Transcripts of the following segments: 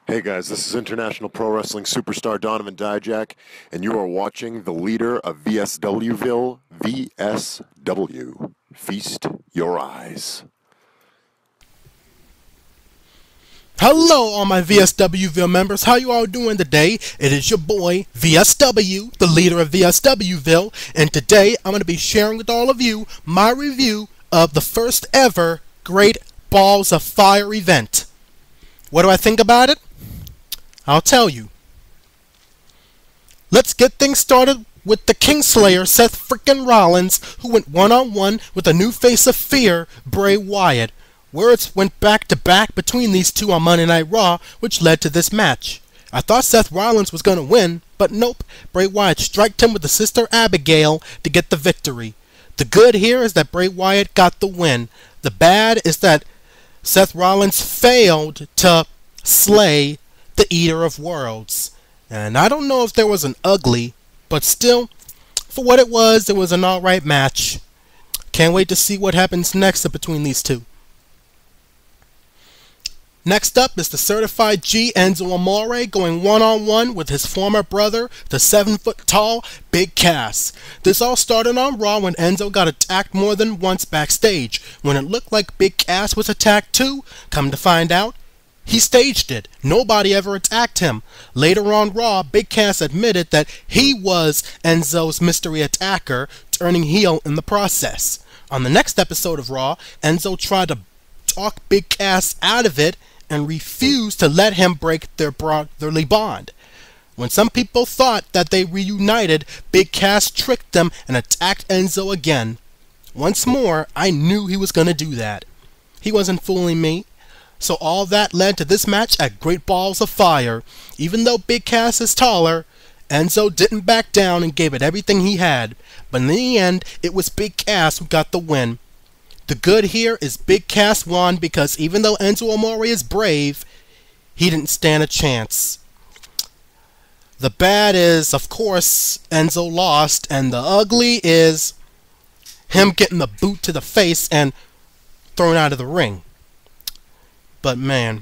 Hey guys, this is International Pro Wrestling Superstar Donovan Dijak, and you are watching the leader of VSWville, VSW. Feast your eyes. Hello all my VSWville members, how you all doing today? It is your boy VSW, the leader of VSWville, and today I'm going to be sharing with all of you my review of the first ever Great Balls of Fire event. What do I think about it? I'll tell you. Let's get things started with the Kingslayer Seth frickin' Rollins, who went one-on-one with a new face of fear, Bray Wyatt. Words went back to back between these two on Monday Night Raw, which led to this match. I thought Seth Rollins was going to win, but nope, Bray Wyatt striked him with the Sister Abigail to get the victory. The good here is that Bray Wyatt got the win. The bad is that Seth Rollins failed to slay the Eater of Worlds. And I don't know if there was an ugly, but still, for what it was an alright match. Can't wait to see what happens next between these two. Next up is the Certified G Enzo Amore going one-on-one with his former brother, the 7-foot-tall Big Cass. This all started on Raw when Enzo got attacked more than once backstage. When it looked like Big Cass was attacked too, come to find out, he staged it. Nobody ever attacked him. Later on Raw, Big Cass admitted that he was Enzo's mystery attacker, turning heel in the process. On the next episode of Raw, Enzo tried to talk Big Cass out of it and refused to let him break their brotherly bond. When some people thought that they reunited, Big Cass tricked them and attacked Enzo again. Once more, I knew he was going to do that. He wasn't fooling me. So all that led to this match at Great Balls of Fire. Even though Big Cass is taller, Enzo didn't back down and gave it everything he had. But in the end, it was Big Cass who got the win. The good here is Big Cass won because even though Enzo Amore is brave, he didn't stand a chance. The bad is, of course, Enzo lost, and the ugly is him getting the boot to the face and thrown out of the ring. But man,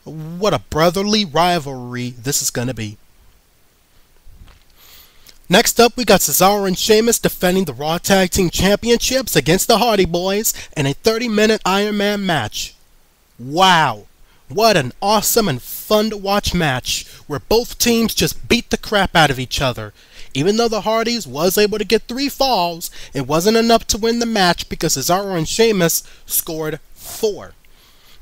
what a brotherly rivalry this is going to be. Next up, we got Cesaro and Sheamus defending the Raw Tag Team Championships against the Hardy Boys in a 30-minute Iron Man match. Wow, what an awesome and fun to watch match where both teams just beat the crap out of each other. Even though the Hardys was able to get 3 falls, it wasn't enough to win the match because Cesaro and Sheamus scored 4.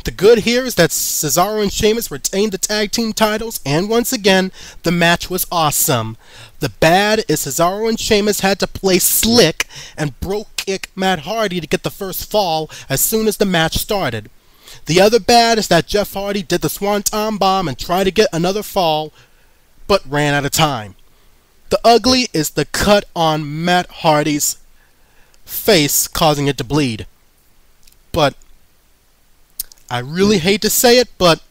The good here is that Cesaro and Sheamus retained the tag team titles, and once again, the match was awesome. The bad is Cesaro and Sheamus had to play slick and broke kick Matt Hardy to get the first fall as soon as the match started. The other bad is that Jeff Hardy did the Swanton Bomb and tried to get another fall, but ran out of time. The ugly is the cut on Matt Hardy's face, causing it to bleed. But I really hate to say it, but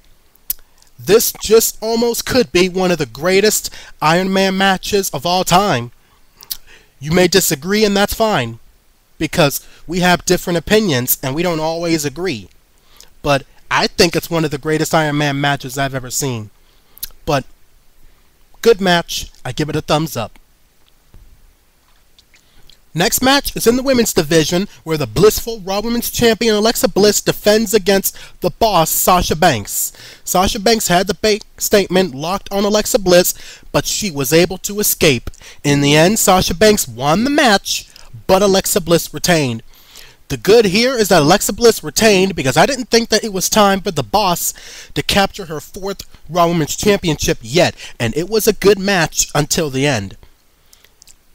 this just almost could be one of the greatest Iron Man matches of all time. You may disagree, and that's fine, because we have different opinions and we don't always agree. But I think it's one of the greatest Iron Man matches I've ever seen. But good match. I give it a thumbs up. Next match is in the women's division, where the blissful Raw Women's Champion Alexa Bliss defends against the boss Sasha Banks. Sasha Banks had the bait statement locked on Alexa Bliss, but she was able to escape. In the end, Sasha Banks won the match, but Alexa Bliss retained. The good here is that Alexa Bliss retained because I didn't think that it was time for the boss to capture her 4th Raw Women's Championship yet, and it was a good match until the end.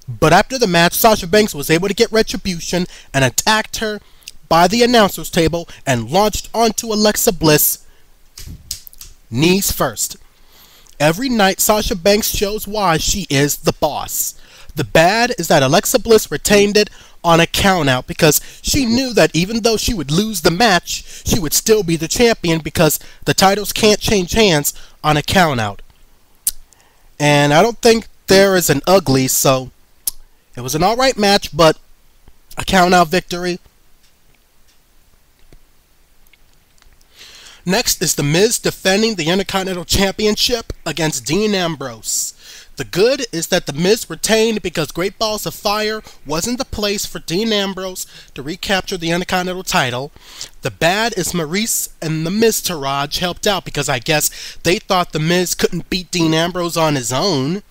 But after the match, Sasha Banks was able to get retribution and attacked her by the announcer's table and launched onto Alexa Bliss, knees first. Every night, Sasha Banks shows why she is the boss. The bad is that Alexa Bliss retained it on a countout because she knew that even though she would lose the match, she would still be the champion because the titles can't change hands on a countout. And I don't think there is an ugly, so it was an alright match, but a count-out victory. Next is The Miz defending the Intercontinental Championship against Dean Ambrose. The good is that The Miz retained because Great Balls of Fire wasn't the place for Dean Ambrose to recapture the Intercontinental title. The bad is Maurice and The Miztourage helped out because I guess they thought The Miz couldn't beat Dean Ambrose on his own.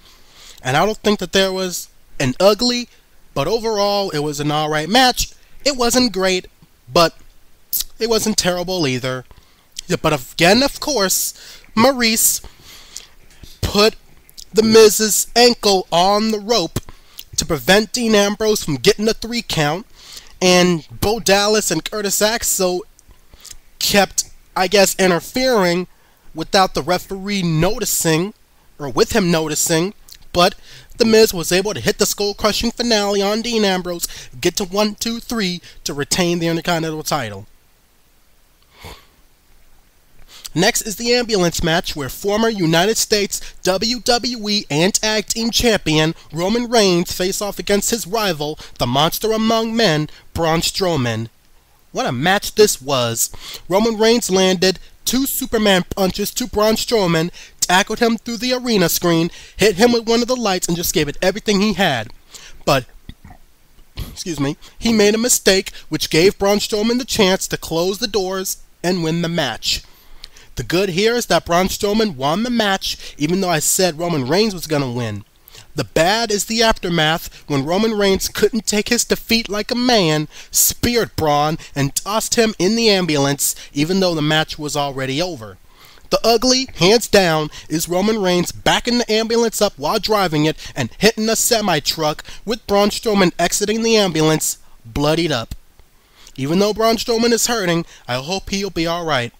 And I don't think that there was an ugly, but overall it was an alright match. It wasn't great, but it wasn't terrible either. But again, of course, Maurice put The Miz's ankle on the rope to prevent Dean Ambrose from getting a 3 count, and Bo Dallas and Curtis Axel kept, I guess, interfering without the referee noticing, or with him noticing, but The Miz was able to hit the skull-crushing finale on Dean Ambrose, get to 1, 2, 3 to retain the Intercontinental title. Next is the ambulance match where former United States WWE and Tag Team Champion Roman Reigns face off against his rival, the Monster Among Men, Braun Strowman. What a match this was. Roman Reigns landed 2 Superman punches to Braun Strowman, tackled him through the arena screen, hit him with one of the lights, and just gave it everything he had. But he made a mistake which gave Braun Strowman the chance to close the doors and win the match. The good here is that Braun Strowman won the match, even though I said Roman Reigns was going to win. The bad is the aftermath when Roman Reigns couldn't take his defeat like a man, speared Braun, and tossed him in the ambulance, even though the match was already over. The ugly, hands down, is Roman Reigns backing the ambulance up while driving it and hitting a semi-truck, with Braun Strowman exiting the ambulance, bloodied up. Even though Braun Strowman is hurting, I hope he'll be alright.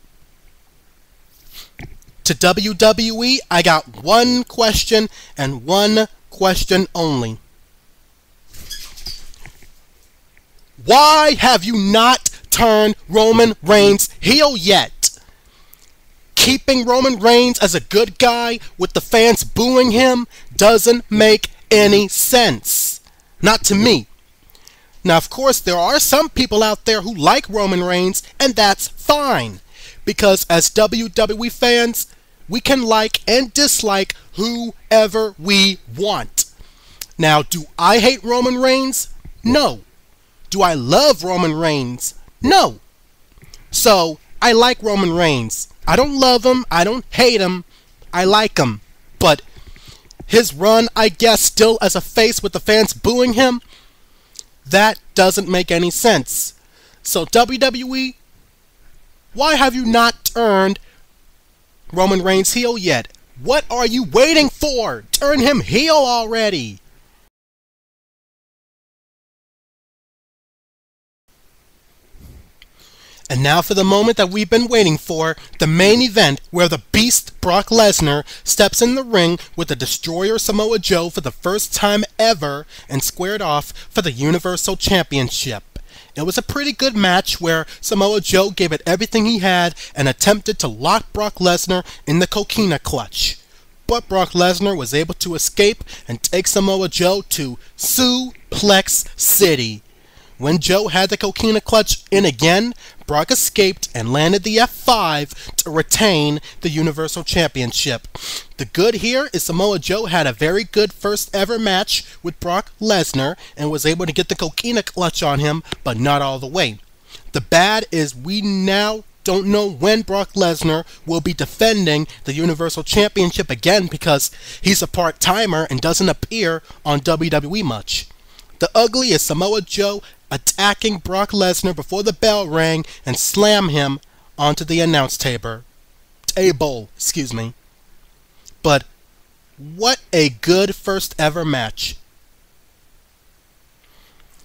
To WWE, I got one question and one question only. Why have you not turned Roman Reigns heel yet? Keeping Roman Reigns as a good guy with the fans booing him doesn't make any sense. Not to me. Now, of course, there are some people out there who like Roman Reigns, and that's fine. Because as WWE fans, we can like and dislike whoever we want. Now, do I hate Roman Reigns? No. Do I love Roman Reigns? No. So, I like Roman Reigns. I don't love him. I don't hate him. I like him. But his run, I guess, still as a face with the fans booing him, that doesn't make any sense. So, WWE, why have you not turned Roman Reigns heel yet? What are you waiting for? Turn him heel already! And now for the moment that we've been waiting for, the main event where the Beast Brock Lesnar steps in the ring with the Destroyer Samoa Joe for the first time ever and squared off for the Universal Championship. It was a pretty good match where Samoa Joe gave it everything he had and attempted to lock Brock Lesnar in the coquina clutch. But Brock Lesnar was able to escape and take Samoa Joe to Suplex City. When Joe had the coquina clutch in again, Brock escaped and landed the F5 to retain the Universal Championship. The good here is Samoa Joe had a very good first ever match with Brock Lesnar and was able to get the coquina clutch on him, but not all the way. The bad is we now don't know when Brock Lesnar will be defending the Universal Championship again because he's a part-timer and doesn't appear on WWE much. The ugly is Samoa Joe attacking Brock Lesnar before the bell rang and slam him onto the announce table. But what a good first ever match.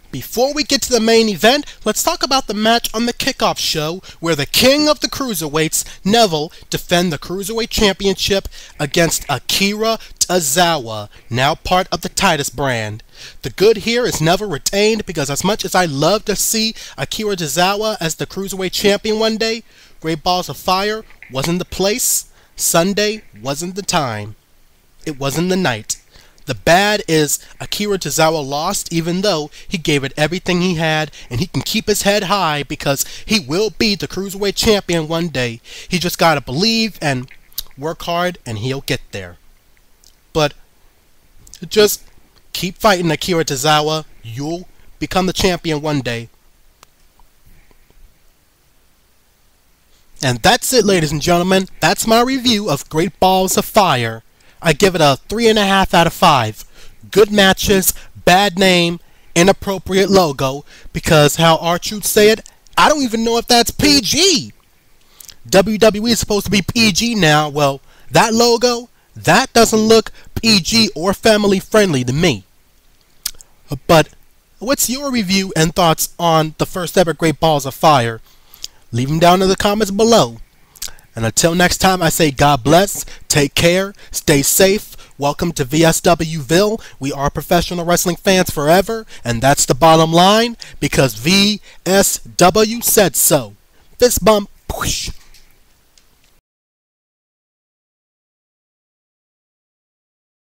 Before we get to the main event, let's talk about the match on the kickoff show where the king of the cruiserweights, Neville, defend the Cruiserweight Championship against Akira Tozawa, now part of the Titus brand. The good here is Neville retained because as much as I love to see Akira Tozawa as the Cruiserweight Champion one day, Great Balls of Fire wasn't the place, Sunday wasn't the time, it wasn't the night. The bad is Akira Tozawa lost even though he gave it everything he had, and he can keep his head high because he will be the Cruiserweight Champion one day. He just gotta believe and work hard and he'll get there. But just keep fighting, Akira Tozawa. You'll become the champion one day. And that's it, ladies and gentlemen. That's my review of Great Balls of Fire. I give it a 3.5 out of 5. Good matches, bad name, inappropriate logo, because how R-Truth say it, I don't even know if that's PG. WWE is supposed to be PG now. Well, that logo, that doesn't look PG or family friendly to me. But what's your review and thoughts on the first ever Great Balls of Fire? Leave them down in the comments below. And until next time, I say God bless, take care, stay safe. Welcome to VSWville. We are professional wrestling fans forever, and that's the bottom line, because VSW said so. Fist bump. Whoosh.